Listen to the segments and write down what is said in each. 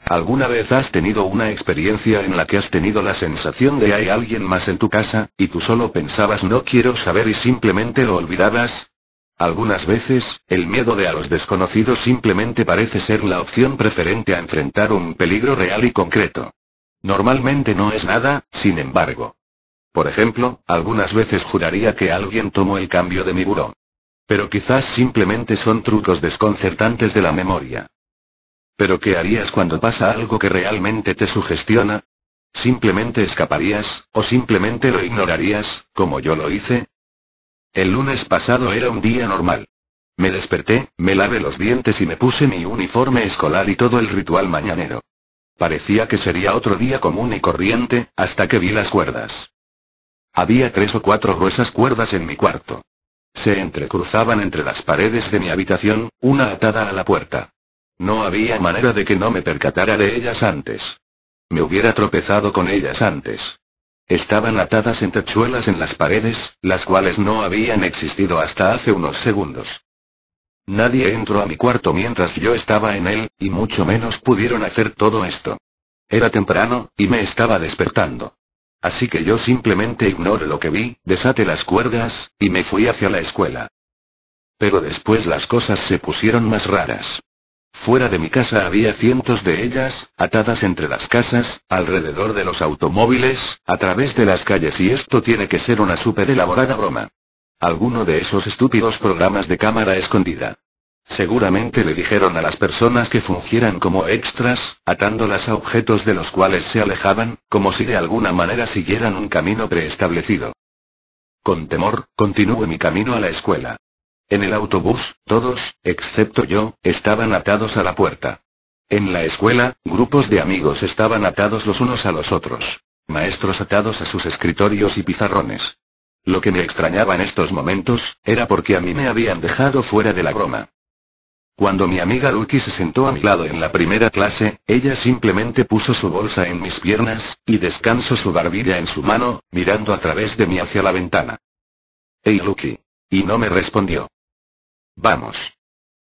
¿Alguna vez has tenido una experiencia en la que has tenido la sensación de hay alguien más en tu casa, y tú solo pensabas no quiero saber y simplemente lo olvidabas? Algunas veces, el miedo de a los desconocidos simplemente parece ser la opción preferente a enfrentar un peligro real y concreto. Normalmente no es nada, sin embargo. Por ejemplo, algunas veces juraría que alguien tomó el cambio de mi buró. Pero quizás simplemente son trucos desconcertantes de la memoria. ¿Pero qué harías cuando pasa algo que realmente te sugestiona? ¿Simplemente escaparías, o simplemente lo ignorarías, como yo lo hice? El lunes pasado era un día normal. Me desperté, me lavé los dientes y me puse mi uniforme escolar y todo el ritual mañanero. Parecía que sería otro día común y corriente, hasta que vi las cuerdas. Había 3 o 4 gruesas cuerdas en mi cuarto. Se entrecruzaban entre las paredes de mi habitación, una atada a la puerta. No había manera de que no me percatara de ellas antes. Me hubiera tropezado con ellas antes. Estaban atadas en tachuelas en las paredes, las cuales no habían existido hasta hace unos segundos. Nadie entró a mi cuarto mientras yo estaba en él, y mucho menos pudieron hacer todo esto. Era temprano, y me estaba despertando. Así que yo simplemente ignoré lo que vi, desaté las cuerdas, y me fui hacia la escuela. Pero después las cosas se pusieron más raras. Fuera de mi casa había cientos de ellas, atadas entre las casas, alrededor de los automóviles, a través de las calles y esto tiene que ser una súper elaborada broma. Alguno de esos estúpidos programas de cámara escondida. Seguramente le dijeron a las personas que fungieran como extras, atándolas a objetos de los cuales se alejaban, como si de alguna manera siguieran un camino preestablecido. Con temor, continué mi camino a la escuela. En el autobús, todos, excepto yo, estaban atados a la puerta. En la escuela, grupos de amigos estaban atados los unos a los otros. Maestros atados a sus escritorios y pizarrones. Lo que me extrañaba en estos momentos, era porque a mí me habían dejado fuera de la broma. Cuando mi amiga Lucky se sentó a mi lado en la primera clase, ella simplemente puso su bolsa en mis piernas, y descansó su barbilla en su mano, mirando a través de mí hacia la ventana. «Hey Lucky». Y no me respondió. «Vamos.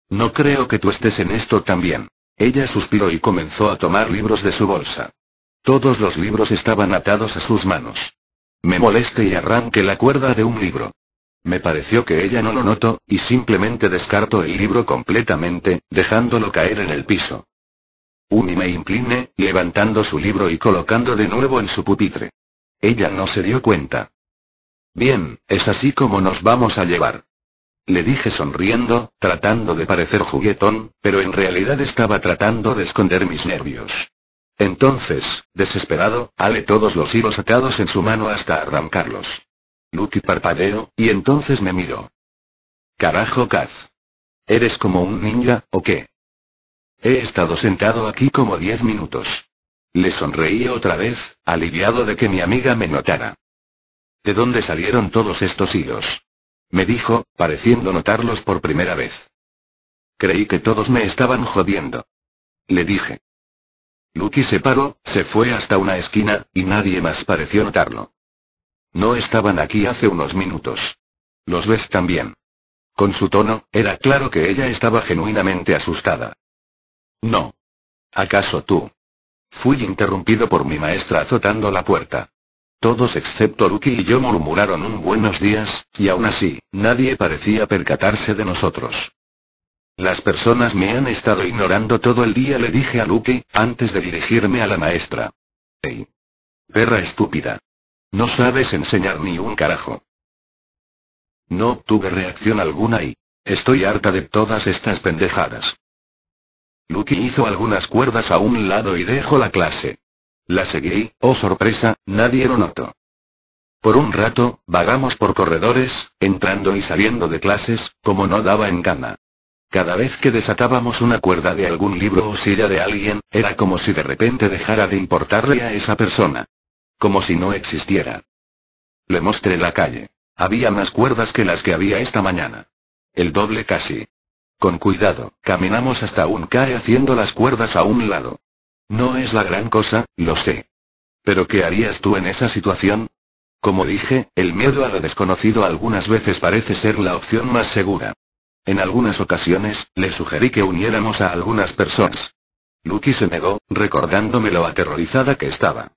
No creo que tú estés en esto también». Ella suspiró y comenzó a tomar libros de su bolsa. Todos los libros estaban atados a sus manos. Me molesté y arranqué la cuerda de un libro. Me pareció que ella no lo notó, y simplemente descartó el libro completamente, dejándolo caer en el piso. Y me incliné, levantando su libro y colocando de nuevo en su pupitre. Ella no se dio cuenta. «Bien, es así como nos vamos a llevar». Le dije sonriendo, tratando de parecer juguetón, pero en realidad estaba tratando de esconder mis nervios. Entonces, desesperado, alé todos los hilos atados en su mano hasta arrancarlos. Lucky parpadeó, y entonces me miró. «Carajo, Kaz. ¿Eres como un ninja, o qué?» «He estado sentado aquí como 10 minutos». Le sonreí otra vez, aliviado de que mi amiga me notara. «¿De dónde salieron todos estos hilos?», me dijo, pareciendo notarlos por primera vez. Creí que todos me estaban jodiendo. Le dije. Lucky se paró, se fue hasta una esquina, y nadie más pareció notarlo. «No estaban aquí hace unos minutos. ¿Los ves también?». Con su tono, era claro que ella estaba genuinamente asustada. «No. ¿Acaso tú?». Fui interrumpido por mi maestra azotando la puerta. Todos excepto Lucky y yo murmuraron un buenos días, y aún así, nadie parecía percatarse de nosotros. «Las personas me han estado ignorando todo el día», le dije a Lucky, antes de dirigirme a la maestra. «Hey. Perra estúpida. No sabes enseñar ni un carajo». No obtuve reacción alguna y... estoy harta de todas estas pendejadas. Lucky hizo algunas cuerdas a un lado y dejó la clase. La seguí, oh sorpresa, nadie lo notó. Por un rato, vagamos por corredores, entrando y saliendo de clases, como no daba en gana. Cada vez que desatábamos una cuerda de algún libro o silla de alguien, era como si de repente dejara de importarle a esa persona. Como si no existiera. Le mostré la calle. Había más cuerdas que las que había esta mañana. El doble casi. Con cuidado, caminamos hasta un CAE haciendo las cuerdas a un lado. No es la gran cosa, lo sé. ¿Pero qué harías tú en esa situación? Como dije, el miedo a lo desconocido algunas veces parece ser la opción más segura. En algunas ocasiones, le sugerí que uniéramos a algunas personas. Lucky se negó, recordándome lo aterrorizada que estaba.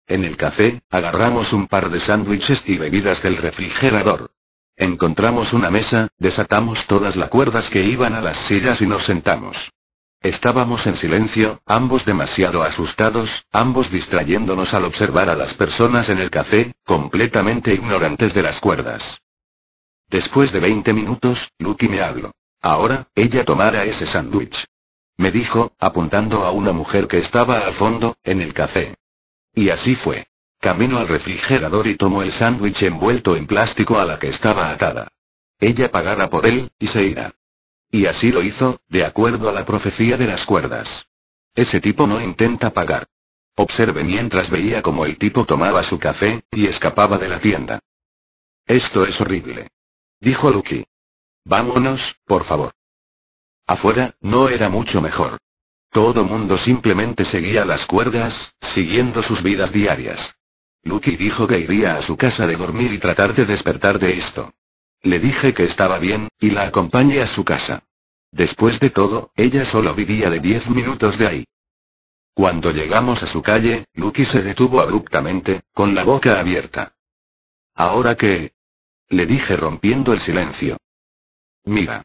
En el café, agarramos un par de sándwiches y bebidas del refrigerador. Encontramos una mesa, desatamos todas las cuerdas que iban a las sillas y nos sentamos. Estábamos en silencio, ambos demasiado asustados, ambos distrayéndonos al observar a las personas en el café, completamente ignorantes de las cuerdas. Después de 20 minutos, Lucky me habló. Ahora, ella tomará ese sándwich. Me dijo, apuntando a una mujer que estaba al fondo, en el café. Y así fue. Camino al refrigerador y tomó el sándwich envuelto en plástico a la que estaba atada. Ella pagará por él, y se irá. Y así lo hizo, de acuerdo a la profecía de las cuerdas. Ese tipo no intenta pagar. Observe mientras veía cómo el tipo tomaba su café, y escapaba de la tienda. Esto es horrible. Dijo Lucky. Vámonos, por favor. Afuera, no era mucho mejor. Todo mundo simplemente seguía las cuerdas, siguiendo sus vidas diarias. Lucky dijo que iría a su casa de dormir y tratar de despertar de esto. Le dije que estaba bien, y la acompañé a su casa. Después de todo, ella solo vivía de 10 minutos de ahí. Cuando llegamos a su calle, Lucky se detuvo abruptamente, con la boca abierta. ¿Ahora qué? Le dije rompiendo el silencio. Mira.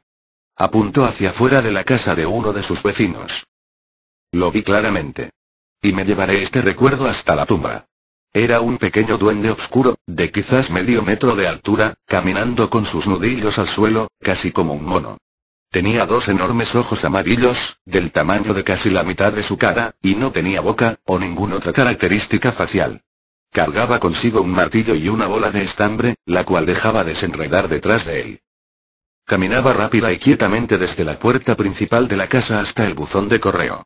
Apuntó hacia afuera de la casa de uno de sus vecinos. Lo vi claramente. Y me llevaré este recuerdo hasta la tumba. Era un pequeño duende oscuro, de quizás medio metro de altura, caminando con sus nudillos al suelo, casi como un mono. Tenía 2 enormes ojos amarillos, del tamaño de casi la mitad de su cara, y no tenía boca, o ninguna otra característica facial. Cargaba consigo un martillo y una bola de estambre, la cual dejaba desenredar detrás de él. Caminaba rápida y quietamente desde la puerta principal de la casa hasta el buzón de correo.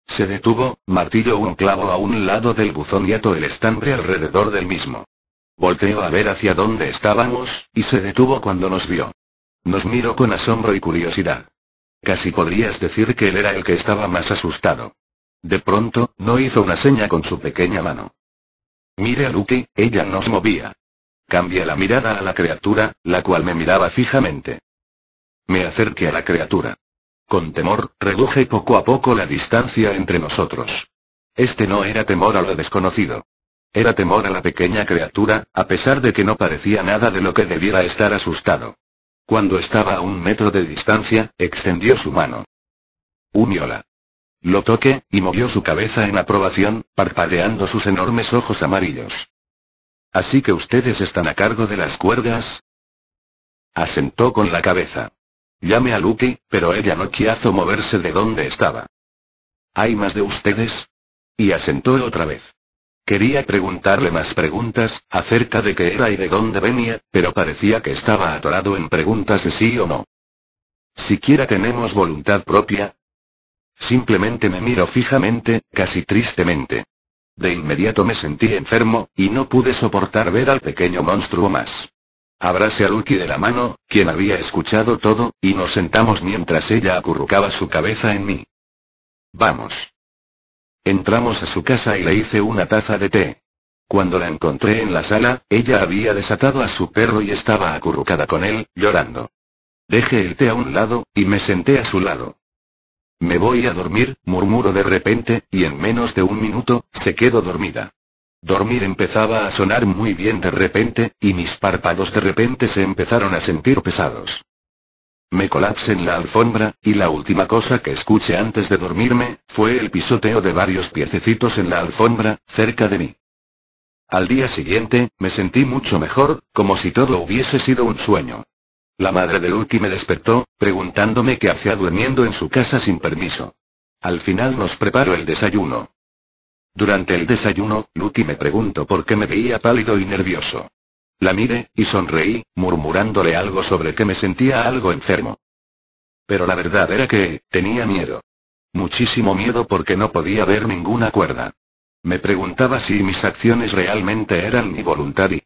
Se detuvo, martilló un clavo a un lado del buzón y ató el estambre alrededor del mismo. Volteó a ver hacia dónde estábamos, y se detuvo cuando nos vio. Nos miró con asombro y curiosidad. Casi podrías decir que él era el que estaba más asustado. De pronto, no hizo una seña con su pequeña mano. Mire a Lucky, ella no se movía. Cambié la mirada a la criatura, la cual me miraba fijamente. Me acerqué a la criatura. Con temor, reduje poco a poco la distancia entre nosotros. Este no era temor a lo desconocido. Era temor a la pequeña criatura, a pesar de que no parecía nada de lo que debiera estar asustado. Cuando estaba a 1 metro de distancia, extendió su mano. Unióla. Lo toqué, y movió su cabeza en aprobación, parpadeando sus enormes ojos amarillos. ¿Así que ustedes están a cargo de las cuerdas? Asentó con la cabeza. Llamé a Lucky, pero ella no quiso moverse de donde estaba. ¿Hay más de ustedes? Y asentó otra vez. Quería preguntarle más preguntas, acerca de qué era y de dónde venía, pero parecía que estaba atorado en preguntas de sí o no. ¿Siquiera tenemos voluntad propia? Simplemente me miró fijamente, casi tristemente. De inmediato me sentí enfermo, y no pude soportar ver al pequeño monstruo más. Abracé a Lucky de la mano, quien había escuchado todo, y nos sentamos mientras ella acurrucaba su cabeza en mí. Vamos. Entramos a su casa y le hice una taza de té. Cuando la encontré en la sala, ella había desatado a su perro y estaba acurrucada con él, llorando. Dejé el té a un lado, y me senté a su lado. Me voy a dormir, murmuró de repente, y en menos de 1 minuto, se quedó dormida. Dormir empezaba a sonar muy bien de repente, y mis párpados de repente se empezaron a sentir pesados. Me colapsé en la alfombra, y la última cosa que escuché antes de dormirme, fue el pisoteo de varios piececitos en la alfombra, cerca de mí. Al día siguiente, me sentí mucho mejor, como si todo hubiese sido un sueño. La madre de Lucky me despertó, preguntándome qué hacía durmiendo en su casa sin permiso. Al final nos preparó el desayuno. Durante el desayuno, Lucky me preguntó por qué me veía pálido y nervioso. La miré, y sonreí, murmurándole algo sobre que me sentía algo enfermo. Pero la verdad era que, tenía miedo. Muchísimo miedo porque no podía ver ninguna cuerda. Me preguntaba si mis acciones realmente eran mi voluntad y,